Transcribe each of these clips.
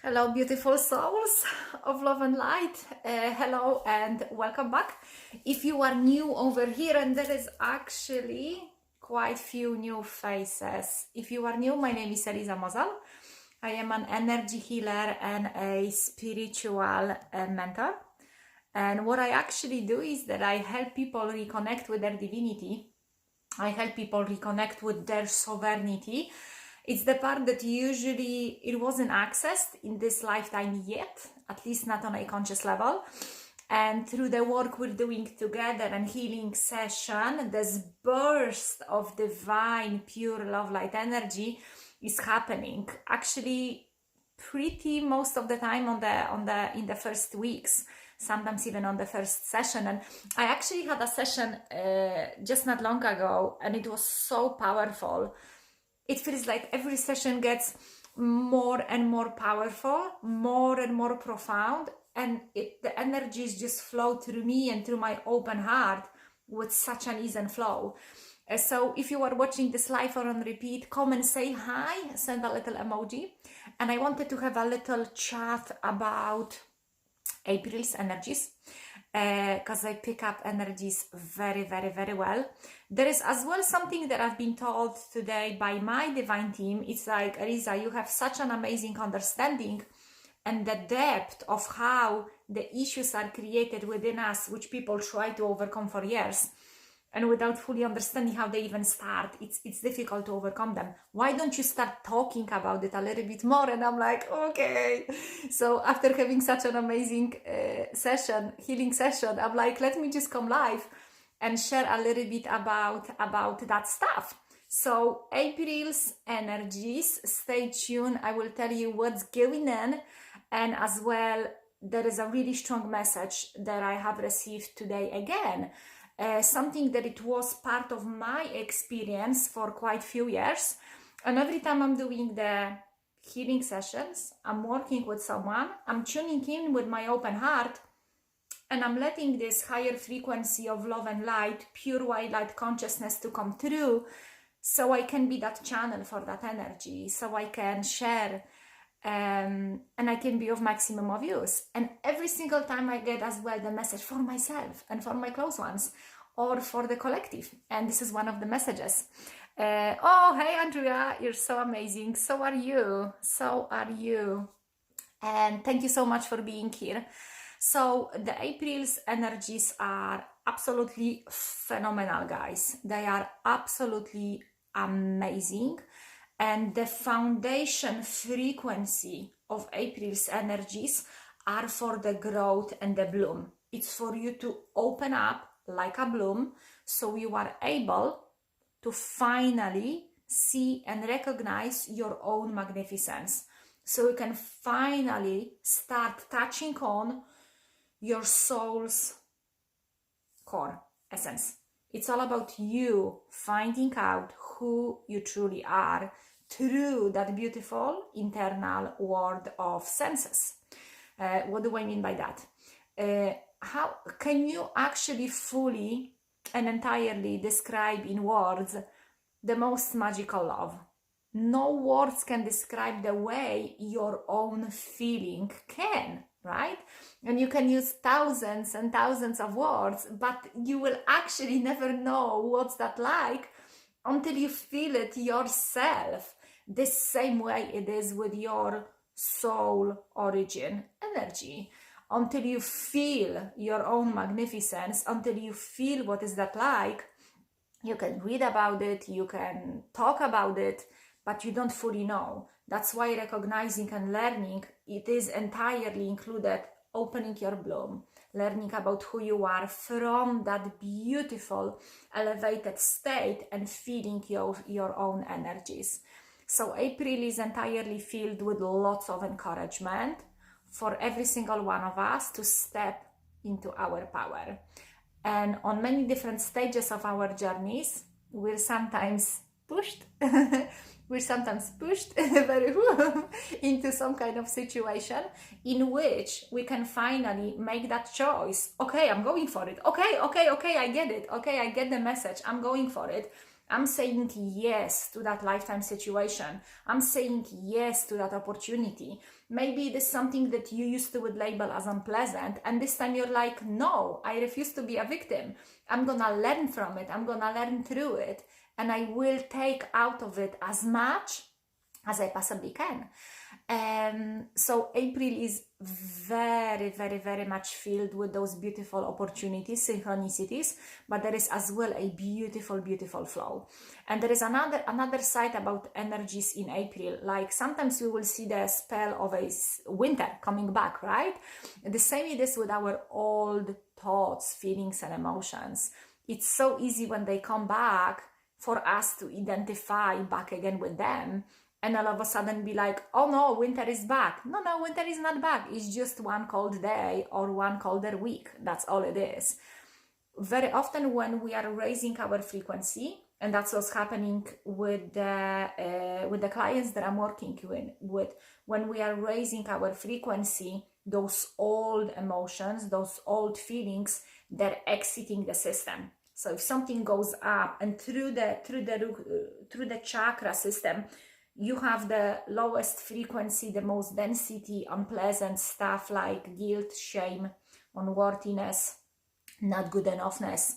Hello, beautiful souls of love and light. Hello and welcome back. If you are new over here, and there is actually quite few new faces. If you are new, my name is Eliza Mozal. I am an energy healer and a spiritual mentor. And what I actually do is that I help people reconnect with their divinity. I help people reconnect with their sovereignty. It's the part that usually it wasn't accessed in this lifetime yet, at least not on a conscious level. And through the work we're doing together and healing session, this burst of divine, pure love light energy is happening. Actually, pretty most of the time in the first weeks, sometimes even on the first session. And I actually had a session just not long ago, and it was so powerful. It feels like every session gets more and more powerful, more and more profound, and the energies just flow through me and through my open heart with such an ease and flow. So if you are watching this live or on repeat, come and say hi, send a little emoji. And I wanted to have a little chat about April's energies, because I pick up energies very, very, very well. There is as well something that I've been told today by my divine team. It's like, Eliza, you have such an amazing understanding and the depth of how the issues are created within us, which people try to overcome for years. And without fully understanding how they even start, it's difficult to overcome them. Why don't you start talking about it a little bit more? And I'm like, okay. So after having such an amazing healing session, I'm like, let me just come live and share a little bit about that stuff. So April's energies, stay tuned. I will tell you what's going on. And as well, there is a really strong message that I have received today again. Something that it was part of my experience for quite few years. And every time I'm doing the healing sessions, I'm working with someone, I'm tuning in with my open heart, and I'm letting this higher frequency of love and light, pure white light consciousness to come through, so I can be that channel for that energy, so I can share and I can be of maximum of use. And every single time I get as well the message for myself and for my close ones or for the collective. And this is one of the messages. Oh, hey, Andrea, you're so amazing. So are you. So are you. And thank you so much for being here. So the April's energies are absolutely phenomenal, guys. They are absolutely amazing. And the foundation frequency of April's energies are for the growth and the bloom. It's for you to open up like a bloom, so you are able to finally see and recognize your own magnificence. So you can finally start touching on your soul's core essence. It's all about you finding out who you truly are through that beautiful internal world of senses. What do I mean by that? How can you actually fully and entirely describe in words the most magical love? No words can describe the way your own feeling can, right? And you can use thousands and thousands of words, but you will actually never know what's that like until you feel it yourself, the same way it is with your soul origin energy. Until you feel your own magnificence, until you feel what is that like, you can read about it, you can talk about it, but you don't fully know. That's why recognizing and learning, it is entirely included opening your bloom, learning about who you are from that beautiful elevated state and feeling your own energies. So April is entirely filled with lots of encouragement for every single one of us to step into our power. And on many different stages of our journeys, we're sometimes pushed very into some kind of situation in which we can finally make that choice. Okay, I'm going for it. Okay, I get it. Okay, I get the message. I'm going for it. I'm saying yes to that lifetime situation. I'm saying yes to that opportunity. Maybe it is something that you used to would label as unpleasant, and this time you're like, no, I refuse to be a victim. I'm gonna learn from it. I'm gonna learn through it, and I will take out of it as much as I possibly can. So April is very, very, very much filled with those beautiful opportunities, synchronicities, but there is as well a beautiful, beautiful flow. And there is another side about energies in April. Like sometimes we will see the spell of a winter coming back, right? The same it is with our old thoughts, feelings, and emotions. It's so easy when they come back for us to identify back again with them, and all of a sudden be like, oh no, winter is back. No, winter is not back. It's just one cold day or one colder week. That's all it is. Very often when we are raising our frequency, and that's what's happening with the clients that I'm working with, when we are raising our frequency, those old emotions, those old feelings, they're exiting the system. So if something goes up and through the chakra system, you have the lowest frequency, the most density, unpleasant stuff like guilt, shame, unworthiness, not good enoughness,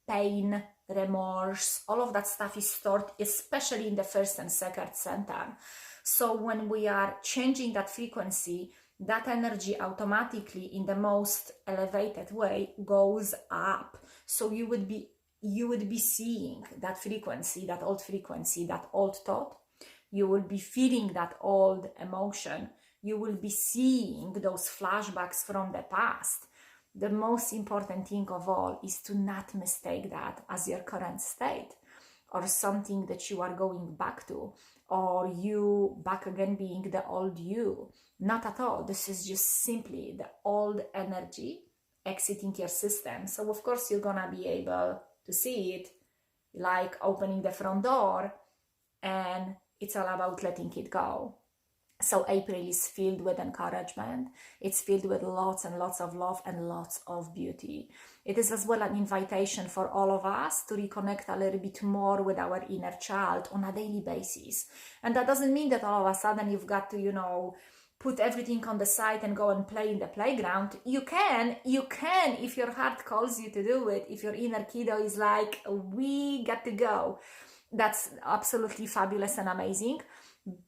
pain, remorse. All of that stuff is stored, especially in the first and second center. So when we are changing that frequency, that energy automatically, in the most elevated way, goes up. So you would be seeing that frequency, that old thought. You will be feeling that old emotion. You will be seeing those flashbacks from the past. The most important thing of all is to not mistake that as your current state or something that you are going back to, or you back again being the old you. Not at all. This is just simply the old energy exiting your system. So of course you're gonna be able to see it, like opening the front door, and it's all about letting it go. So April is filled with encouragement. It's filled with lots and lots of love and lots of beauty. It is as well an invitation for all of us to reconnect a little bit more with our inner child on a daily basis. And that doesn't mean that all of a sudden you've got to, put everything on the side and go and play in the playground. You can if your heart calls you to do it. If your inner kiddo is like, we got to go. That's absolutely fabulous and amazing,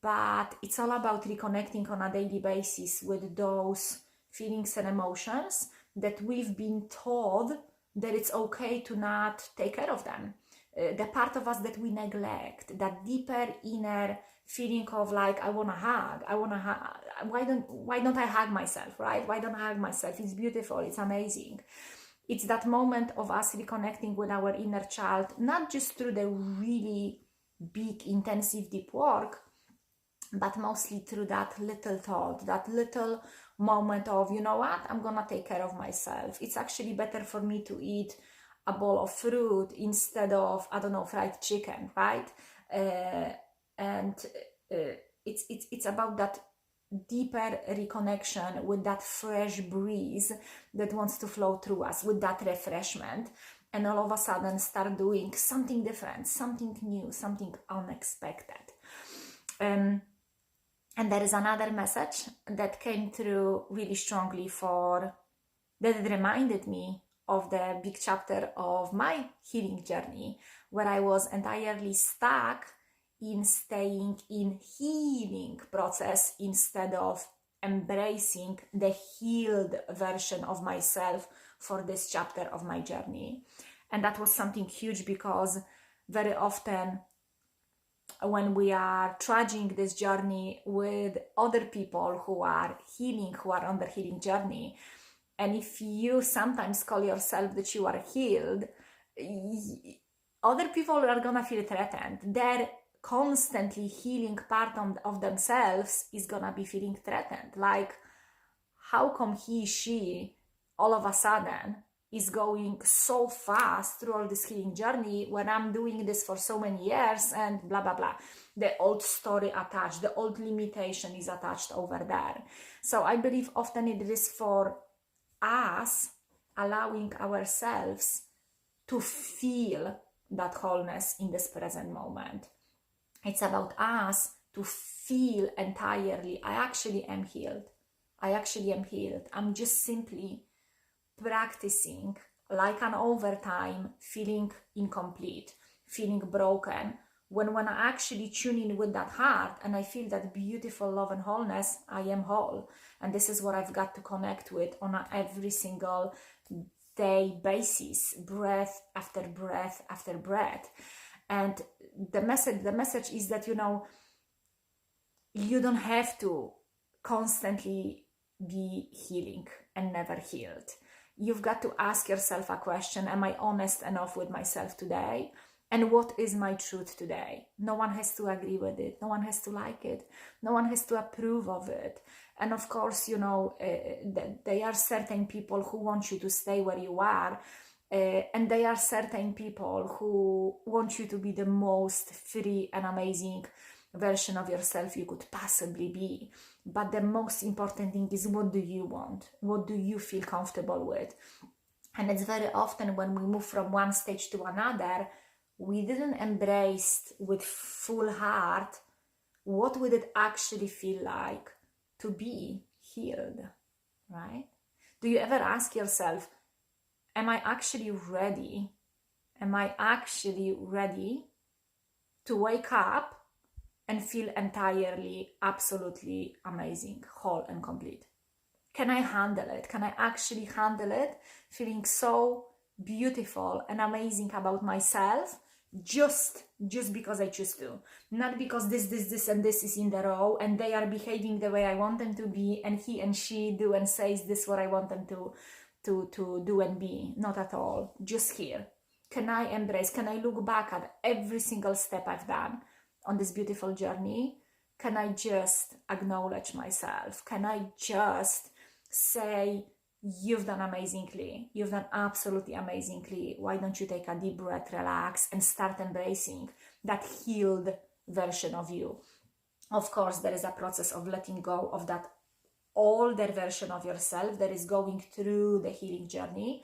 but it's all about reconnecting on a daily basis with those feelings and emotions that we've been told that it's okay to not take care of them. The part of us that we neglect, that deeper inner feeling of like, I want to hug, why don't I hug myself, right? Why don't I hug myself? It's beautiful, it's amazing. It's that moment of us reconnecting with our inner child, not just through the really big, intensive, deep work, but mostly through that little thought, that little moment of, you know what, I'm gonna take care of myself. It's actually better for me to eat a bowl of fruit instead of, fried chicken, right? It's about that deeper reconnection with that fresh breeze that wants to flow through us, with that refreshment, and all of a sudden start doing something different, something new, something unexpected. And there is another message that came through really strongly that reminded me of the big chapter of my healing journey, where I was entirely stuck in staying in healing process instead of embracing the healed version of myself for this chapter of my journey. And that was something huge, because very often when we are trudging this journey with other people who are healing, who are on their healing journey, and if you sometimes call yourself that you are healed, other people are gonna feel threatened. Their constantly healing part of themselves is gonna be feeling threatened. Like, how come she all of a sudden is going so fast through all this healing journey when I'm doing this for so many years, and blah blah blah. The old story attached, the old limitation is attached over there. So I believe often it is for us allowing ourselves to feel that wholeness in this present moment. It's about us to feel entirely, I actually am healed. I actually am healed. I'm just simply practicing like an overtime, feeling incomplete, feeling broken. When I actually tune in with that heart and I feel that beautiful love and wholeness, I am whole. And this is what I've got to connect with on a every single day basis, breath after breath after breath. And the message is that, you know, you don't have to constantly be healing and never healed. You've got to ask yourself a question: am I honest enough with myself today? And what is my truth today? No one has to agree with it. No one has to like it. No one has to approve of it. And of course, you know, there are certain people who want you to stay where you are. And there are certain people who want you to be the most free and amazing version of yourself you could possibly be. But the most important thing is, what do you want? What do you feel comfortable with? And it's very often when we move from one stage to another, we didn't embrace with full heart what would it actually feel like to be healed, right? Do you ever ask yourself, am I actually ready? Am I actually ready to wake up and feel entirely, absolutely amazing, whole and complete? Can I handle it? Can I actually handle it? Feeling so beautiful and amazing about myself just because I choose to. Not because this and this is in the row and they are behaving the way I want them to be and he and she do and says this what I want them to do and be. Not at all. Just here. Can I embrace? Can I look back at every single step I've done on this beautiful journey? Can I just acknowledge myself? Can I just say, you've done amazingly. You've done absolutely amazingly. Why don't you take a deep breath, relax, and start embracing that healed version of you? Of course, there is a process of letting go of that older version of yourself that is going through the healing journey.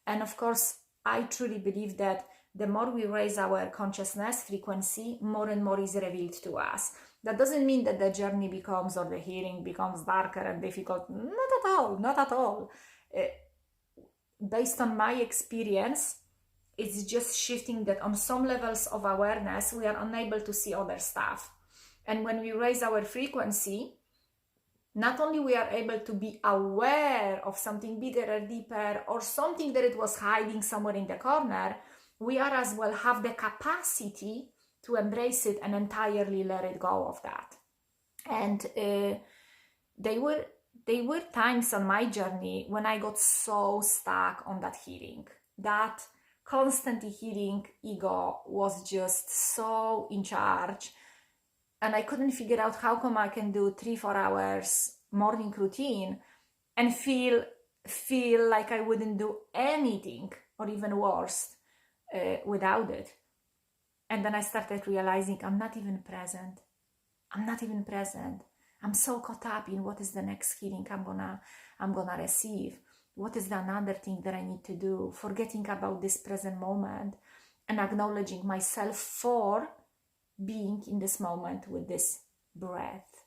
And of course, I truly believe that the more we raise our consciousness frequency, more and more is revealed to us. That doesn't mean that the journey becomes, or the healing becomes darker and difficult. Not at all, not at all. Based on my experience, it's just shifting that on some levels of awareness, we are unable to see other stuff. And when we raise our frequency, not only we are able to be aware of something bigger or deeper, or something that it was hiding somewhere in the corner, we are as well have the capacity to embrace it and entirely let it go of that. And they were times on my journey when I got so stuck on that healing. That constantly healing ego was just so in charge. And I couldn't figure out how come I can do 3-4 hours morning routine and feel like I wouldn't do anything, or even worse, without it. And then I started realizing I'm not even present. I'm so caught up in what is the next healing I'm gonna receive. What is the another thing that I need to do? Forgetting about this present moment and acknowledging myself for being in this moment with this breath.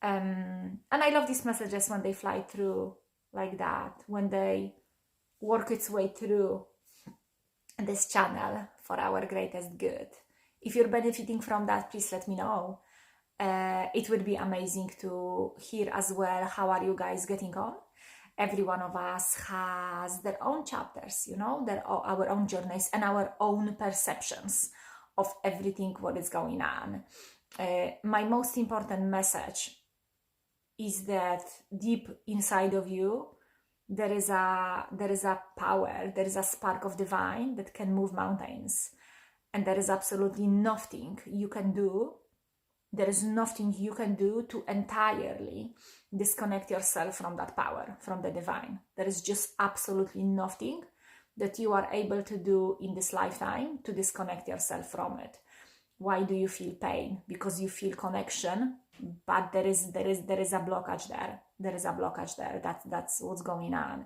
And I love these messages when they fly through like that, when they work its way through this channel for our greatest good. If you're benefiting from that, please let me know. It would be amazing to hear as well, how are you guys getting on? Every one of us has their own chapters, you know, our own journeys and our own perceptions of everything what is going on. My most important message is that deep inside of you, there is a power, there is a spark of divine that can move mountains. And there is absolutely nothing you can do. There is nothing you can do to entirely disconnect yourself from that power, from the divine. There is just absolutely nothing that you are able to do in this lifetime to disconnect yourself from it. Why do you feel pain? Because you feel connection, but there is a blockage there. There is a blockage there. That's what's going on.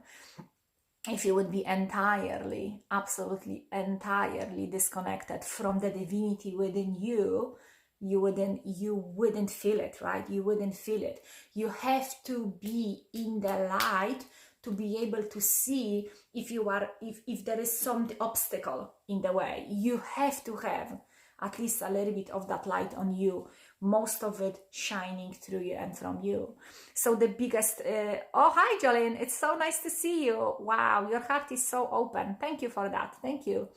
if you would be entirely, absolutely entirely disconnected from the divinity within you, you wouldn't feel it, right? You wouldn't feel it. You have to be in the light to be able to see if there is some obstacle in the way. You have to have at least a little bit of that light on you, most of it shining through you and from you. So the biggest, oh, hi Jolene, it's so nice to see you. Wow, your heart is so open. Thank you for that. Thank you.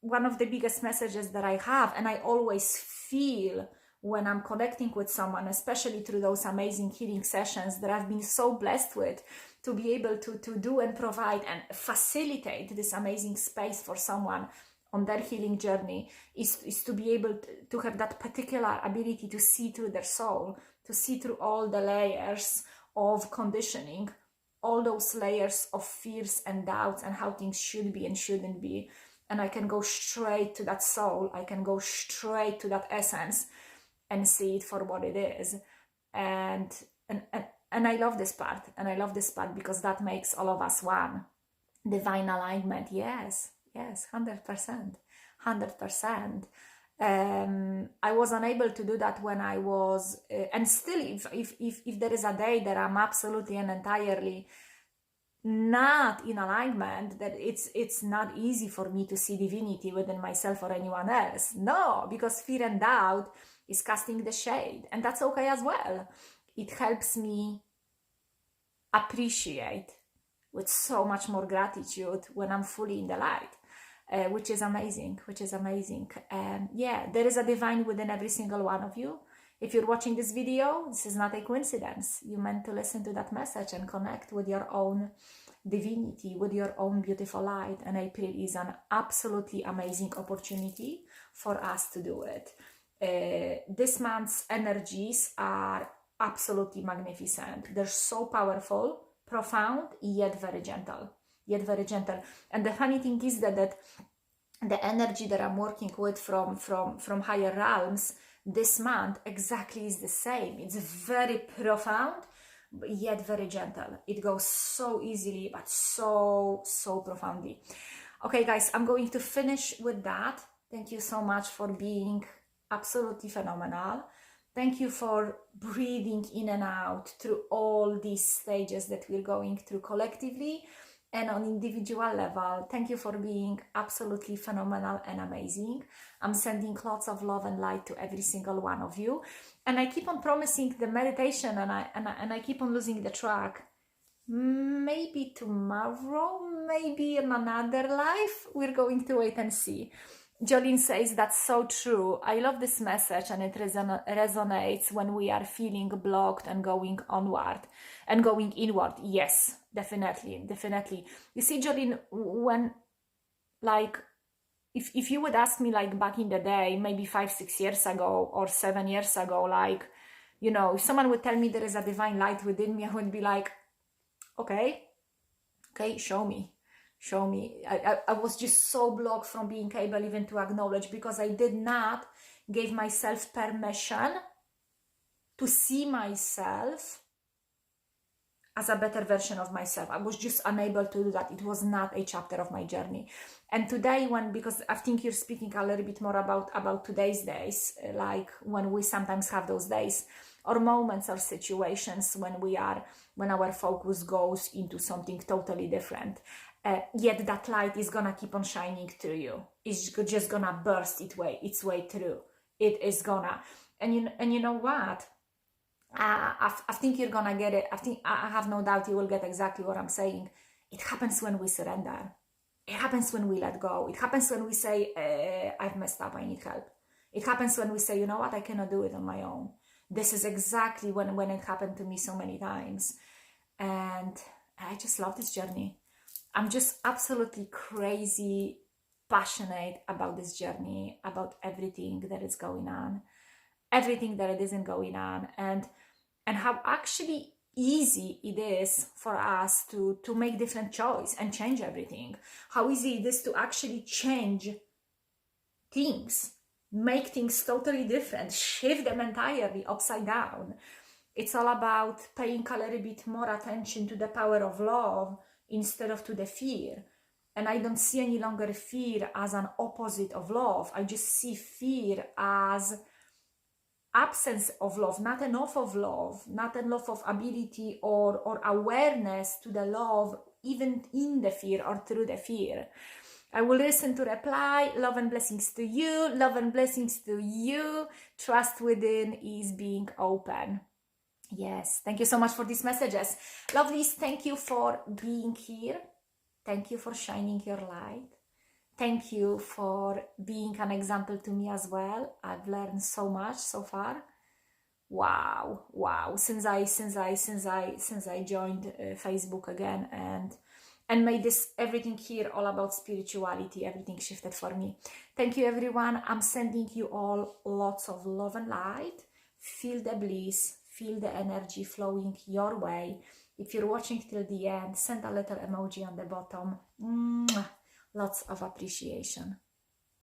One of the biggest messages that I have, and I always feel when I'm connecting with someone, especially through those amazing healing sessions that I've been so blessed with, to be able to do and provide and facilitate this amazing space for someone on their healing journey, is to be able to have that particular ability to see through their soul, to see through all the layers of conditioning, all those layers of fears and doubts and how things should be and shouldn't be. And I can go straight to that soul, I can go straight to that essence and see it for what it is. And I love this part, and I love this part because that makes all of us one. Divine alignment, yes, 100%. I was unable to do that when I was, and still, if there is a day that I'm absolutely and entirely not in alignment, that it's not easy for me to see divinity within myself or anyone else. No, because fear and doubt is casting the shade, and that's okay as well. It helps me appreciate with so much more gratitude when I'm fully in the light, which is amazing. Yeah, there is a divine within every single one of you. If you're watching this video, this is not a coincidence. You meant to listen to that message and connect with your own divinity, with your own beautiful light. And April is an absolutely amazing opportunity for us to do it. This month's energies are absolutely magnificent. They're so powerful, profound, yet very gentle. And the funny thing is that the energy that I'm working with from higher realms this month exactly is the same. It's very profound, yet very gentle. It goes so easily, but so profoundly. Okay, guys, I'm going to finish with that. Thank you so much for being absolutely phenomenal. Thank you for breathing in and out through all these stages that we're going through collectively and on individual level. Thank you for being absolutely phenomenal and amazing. I'm sending lots of love and light to every single one of you. And I keep on promising the meditation, and I keep on losing the track. Maybe tomorrow, maybe in another life. We're going to wait and see. Jolene says that's so true. I love this message, and it resonates when we are feeling blocked and going onward and going inward. Yes, definitely. You see, Jolene, when, like, if you would ask me, like, back in the day, maybe 5-6 years ago or 7 years ago, like, you know, if someone would tell me there is a divine light within me, I would be like, okay, show me. I was just so blocked from being able even to acknowledge, because I did not give myself permission to see myself as a better version of myself. I was just unable to do that. It was not a chapter of my journey. And today, because I think you're speaking a little bit more about today's days, like when we sometimes have those days or moments or situations when our focus goes into something totally different. Yet that light is gonna keep on shining through you. It's just gonna burst its way through. It is gonna. And you know what? I think you're gonna get it. I have no doubt you will get exactly what I'm saying. It happens when we surrender. It happens when we let go. It happens when we say, I've messed up, I need help. It happens when we say, you know what, I cannot do it on my own. This is exactly when it happened to me so many times. And I just love this journey. I'm just absolutely crazy passionate about this journey, about everything that is going on, everything that it isn't going on, and how actually easy it is for us to make different choice and change everything. How easy it is to actually change things, make things totally different, shift them entirely upside down. It's all about paying a little bit more attention to the power of love instead of to the fear. And I don't see any longer fear as an opposite of love. I just see fear as absence of love, not enough of love, not enough of ability or awareness to the love, even in the fear or through the fear. I will listen to reply. Love and blessings to you. Love and blessings to you. Trust within is being open. Yes, thank you so much for these messages. Lovelies, thank you for being here. Thank you for shining your light. Thank you for being an example to me as well. I've learned so much so far. Wow. Since I joined Facebook again and made this everything here all about spirituality, everything shifted for me. Thank you, everyone. I'm sending you all lots of love and light. Feel the bliss, feel the energy flowing your way. If you're watching till the end, send a little emoji on the bottom. Mwah. Lots of appreciation.